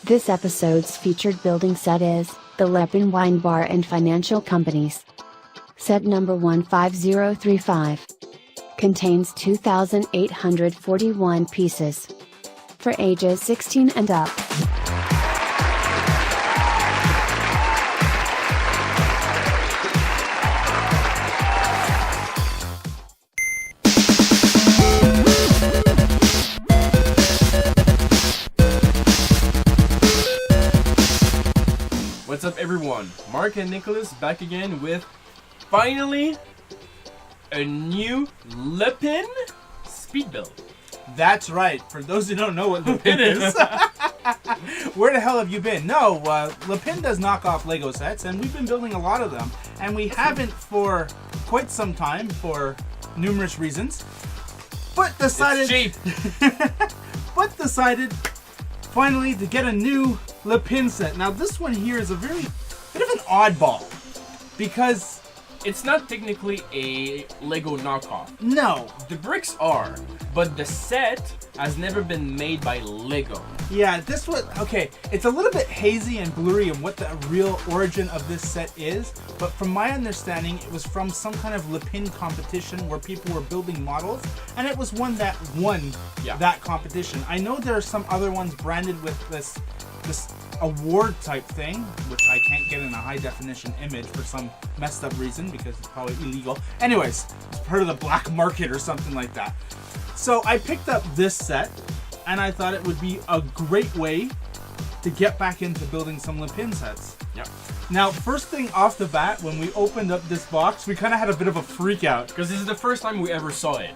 This episode's featured building set is the Lepin Wine Bar and Financial Companies. Set number 15035 contains 2,841 pieces for ages 16 and up. What's up everyone, Mark and Nicholas back again with finally a new Lepin Speedbuild. That's right. For those who don't know what Lepin is, where the hell have you been? No, Lepin does knockoff Lego sets, and we've been building a lot of them, and we haven't for quite some time for numerous reasons. But decided, It's cheap. but decided finally to get a new Lepin set. Now this one here is a very bit of an oddball because It's not technically a Lego knockoff. no, The bricks are, but the set has never been made by Lego. yeah, this was okay. It's a little bit hazy and blurry on what the real origin of this set is, but from my understanding, it was from some kind of Lepin competition where people were building models, and it was one that won that competition. I know there are some other ones branded with this award type thing, which I can't get in a high definition image for some messed up reason because it's probably illegal. Anyways, it's part of the black market or something like that. So I picked up this set, and I thought it would be a great way to get back into building some Lepin sets. Yeah. Now, first thing off the bat, when we opened up this box, we kind of had a bit of a freak out. Because this is the first time we ever saw it.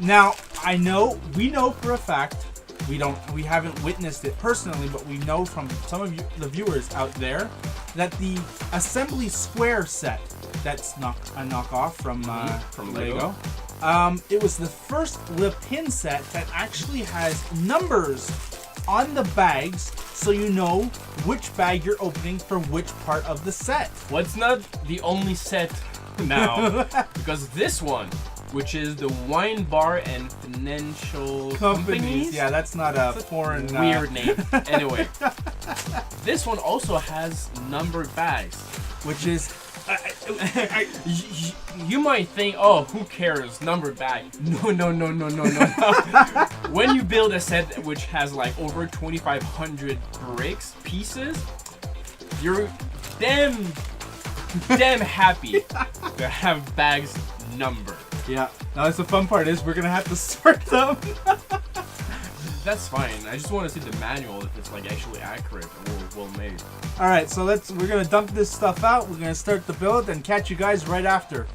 Now, we know for a fact, we haven't witnessed it personally, but we know from some of the viewers out there that the Assembly Square set, that's a knockoff from Lego. It was the first Lepin set that actually has numbers on the bags, so you know which bag you're opening for which part of the set. Well, it's not the only set now, because this one, which is the Wine Bar and Financial Companies. Yeah, that's not a foreign weird name. Anyway, this one also has numbered bags, which is you might think, oh, who cares, numbered bag. No. When you build a set which has like over 2,500 bricks pieces, you're damn happy to have bags numbered. Yeah. Now, the fun part is we're gonna have to sort them. That's fine. I just want to see the manual if it's like actually accurate or well made. All right, so we're gonna dump this stuff out. We're gonna start the build and catch you guys right after.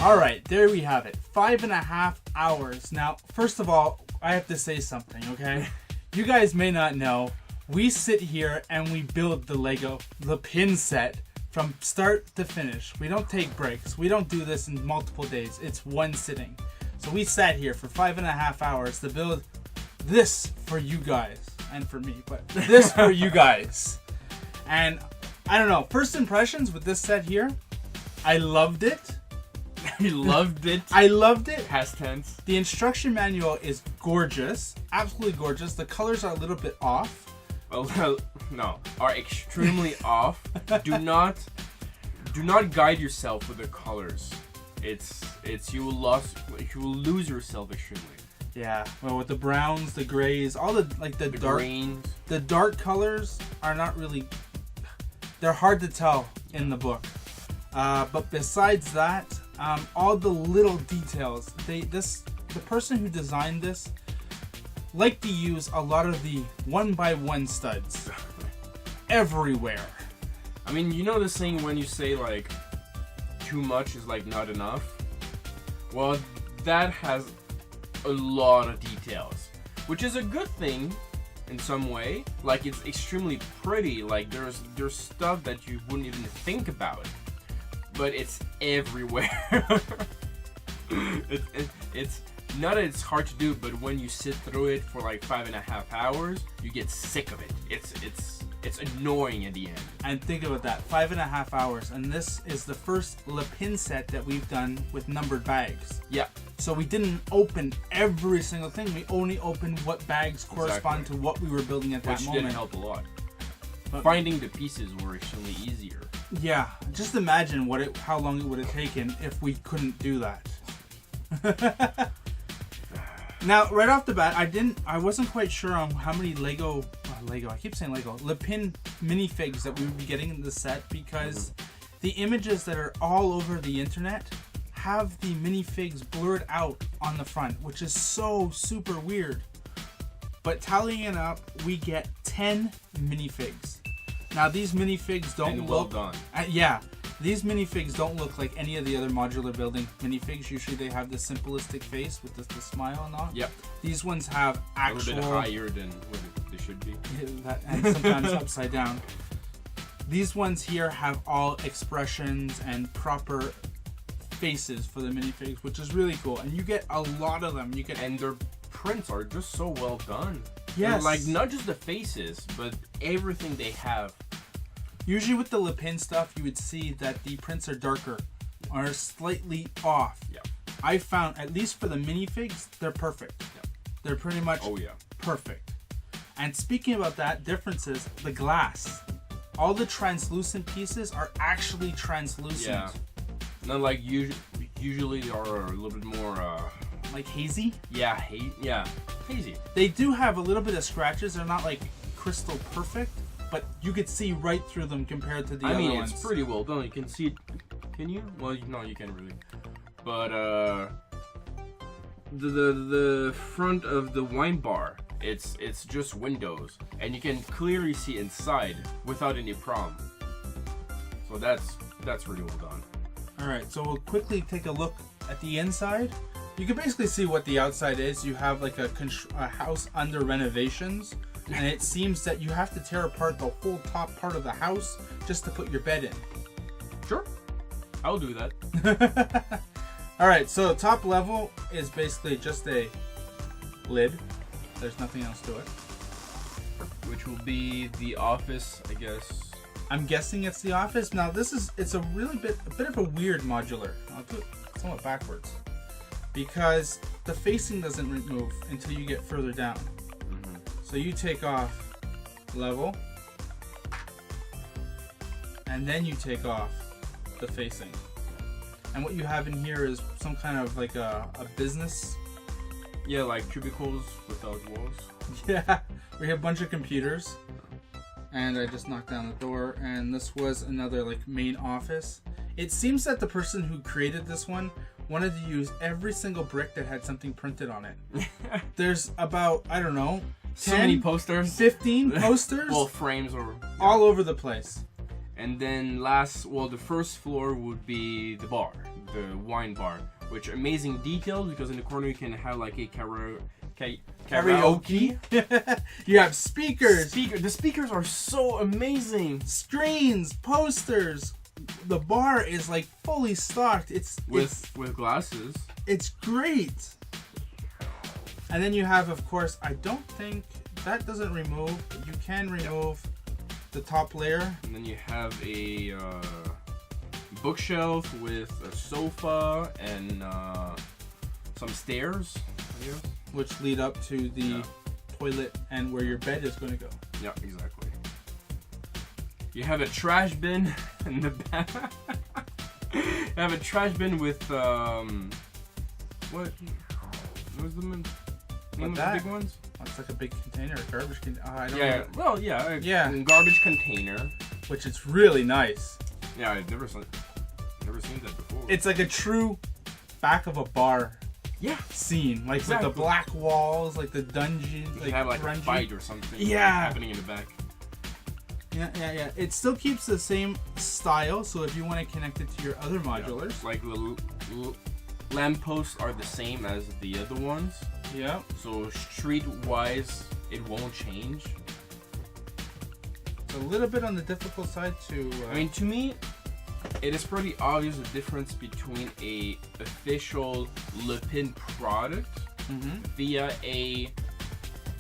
Alright, there we have it. 5.5 hours. Now, first of all, I have to say something, okay? You guys may not know, we sit here and we build the Lego Lepin set from start to finish. We don't take breaks. We don't do this in multiple days. It's one sitting. So we sat here for 5.5 hours to build this for you guys. And for me, but this for you guys. And I don't know, first impressions with this set here, I loved it. You loved it. I loved it. Past tense. The instruction manual is gorgeous, absolutely gorgeous. The colors are a little bit off. Well, no, are extremely off. Do not guide yourself with the colors. It's you will lose yourself extremely. Yeah. Well, with the browns, the grays, all the the dark greens. The dark colors are not really. They're hard to tell in the book. But besides that, all the little details. The person who designed this liked to use a lot of the 1x1 studs everywhere. I mean, you know the saying when you say like too much is like not enough? Well, that has a lot of details, which is a good thing in some way. Like, it's extremely pretty. Like, there's stuff that you wouldn't even think about, but it's everywhere. It's not that it's hard to do, but when you sit through it for like 5.5 hours, you get sick of it. It's annoying at the end. And think about that, 5.5 hours, and this is the first Lepin set that we've done with numbered bags. Yeah. So we didn't open every single thing. We only opened what bags correspond to what we were building at that Which moment. didn't help a lot. But finding the pieces were extremely easier. Yeah, just imagine how long it would have taken if we couldn't do that. Now, right off the bat, I wasn't quite sure on how many I keep saying Lego, Lepin minifigs that we would be getting in the set, because the images that are all over the internet have the minifigs blurred out on the front, which is so super weird. But tallying it up, we get 10 minifigs. Now, these minifigs don't well look... done. Yeah. These minifigs don't look like any of the other modular building minifigs. Usually they have the simplistic face with the smile and all. Yep. These ones have actual... A little bit higher than what they should be. And sometimes upside down. These ones here have all expressions and proper faces for the minifigs, which is really cool. And you get a lot of them. And their prints are just so well done. Yes. They're like, not just the faces, but everything they have. Usually with the Lepin stuff, you would see that the prints are darker or slightly off. Yeah. I found, at least for the minifigs, they're perfect. Yeah. They're pretty much perfect. And speaking about that, differences, the glass. All the translucent pieces are actually translucent. Yeah. Not like usually they are a little bit more... like hazy? Yeah, hazy. They do have a little bit of scratches. They're not like crystal perfect, but you could see right through them compared to the other ones. I mean, it's pretty well done. You can see it. Can you? Well, no, you can't really. But the front of the wine bar, it's just windows, and you can clearly see inside without any problem. So that's really well done. All right, so we'll quickly take a look at the inside. You can basically see what the outside is. You have like a house under renovations, and it seems that you have to tear apart the whole top part of the house just to put your bed in. Sure, I'll do that. All right, so top level is basically just a lid. There's nothing else to it. Which will be the office, I guess. I'm guessing it's the office. Now it's a bit of a weird modular. I'll do it somewhat backwards. Because the facing doesn't remove until you get further down. Mm-hmm. So you take off level, and then you take off the facing. And what you have in here is some kind of like a business. Yeah, like cubicles without walls. Yeah, we have a bunch of computers. And I just knocked down the door, and this was another like main office. It seems that the person who created this one wanted to use every single brick that had something printed on it. There's about, I don't know, 10, so many posters. 15 posters. Well, frames or all over the place. And then the first floor would be the bar, the wine bar, which amazing details because in the corner you can have like a karaoke. You have speakers. The speakers are so amazing. Screens, posters. The bar is like fully stocked. With glasses. It's great. And then you have, of course, I don't think that doesn't remove, but you can remove the top layer. And then you have a bookshelf with a sofa and some stairs, I guess. Which lead up to the toilet and where your bed is going to go. Yeah, exactly. You have a trash bin in the back. You have a trash bin with what was the name of the big ones? It's like a big container, a garbage container. I don't Yeah, know. well, yeah, a garbage container. Which is really nice. Yeah, I've never seen that before. It's like a true back of a bar. Yeah, scene, like exactly. with the black walls, like the dungeon, you like have like grungy. a fight or something. Yeah, happening in the back. Yeah. It still keeps the same style, so if you want to connect it to your other modulars, like the lampposts are the same as the other ones. Yeah. So street-wise, it won't change. It's a little bit on the difficult side to. I mean, to me, it is pretty obvious the difference between a official Lepin product via a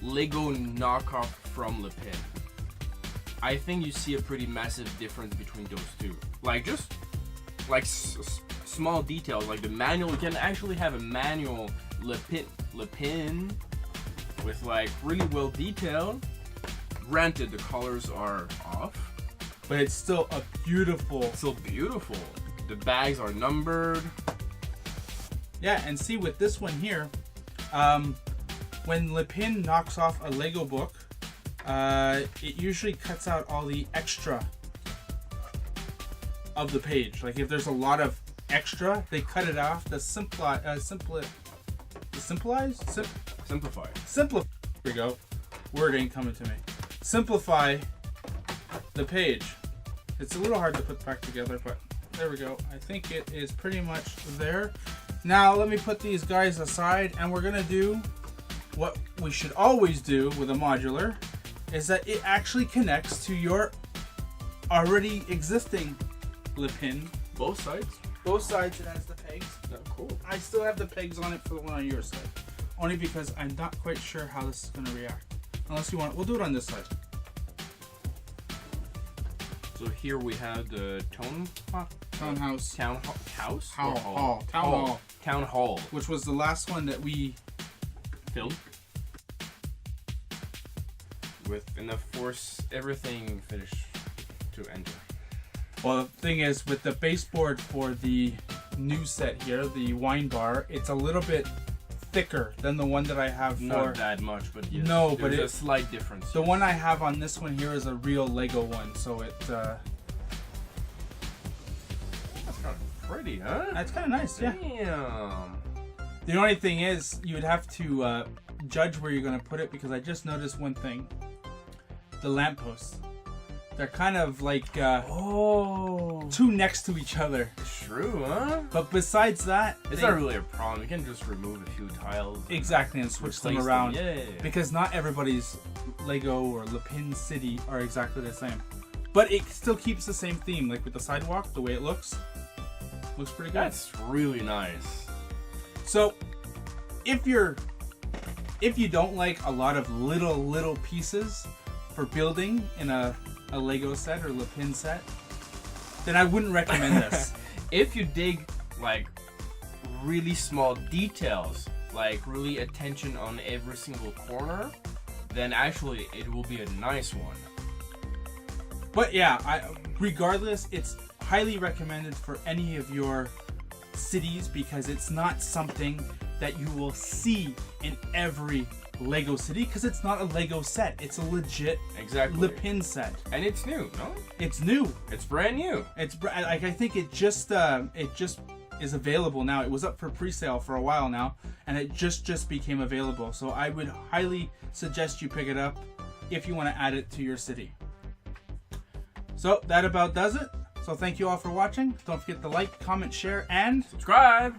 Lego knockoff from Lepin. I think you see a pretty massive difference between those two. Like just like small details, like the manual. You can actually have a manual Lepin with like really well detailed. Granted, the colors are off. But it's still a beautiful. Still beautiful. The bags are numbered. Yeah, and see with this one here, when Lepin knocks off a Lego book, it usually cuts out all the extra of the page. Like if there's a lot of extra, they cut it off. Simplify. There we go. Word ain't coming to me. Simplify the page. It's a little hard to put back together, but there we go. I think it is pretty much there. Now let me put these guys aside, and we're gonna do what we should always do with a modular, is that it actually connects to your already existing Lepin. Both sides? Both sides it has the pegs. Oh, cool. I still have the pegs on it for the one on your side. Only because I'm not quite sure how this is gonna react. Unless you want, we'll do it on this side. So here we have the Townhouse. Town hall. Which was the last one that we filmed. With enough force, everything finished to enter. Well, the thing is, with the baseboard for the new set here, the wine bar, it's a little bit thicker than the one that I have for... Not that much, but yes. No, but there's a slight difference. The one I have on this one here is a real Lego one, so it... That's kind of pretty, huh? That's kind of nice, yeah. Damn. The only thing is, you would have to judge where you're going to put it, because I just noticed one thing. The lampposts. They're kind of like two next to each other. True, huh? But besides that, it's not really a problem. You can just remove a few tiles. Exactly, and switch them around. Yeah. Because not everybody's Lego or Lepin City are exactly the same. But it still keeps the same theme, like with the sidewalk, the way it looks pretty good. That's really nice. So, if you don't like a lot of little pieces for building in a Lego set or Lepin set, then I wouldn't recommend this. If you dig like really small details, like really attention on every single corner, then actually it will be a nice one. But yeah, regardless, it's highly recommended for any of your cities because it's not something that you will see in every Lego city because it's not a Lego set. It's a legit Lepin set. And it's new, no? It's new. It's brand new. It's like I think it just is available now. It was up for pre-sale for a while now, and it just became available. So I would highly suggest you pick it up if you want to add it to your city. So that about does it. So thank you all for watching. Don't forget to like, comment, share, and Subscribe!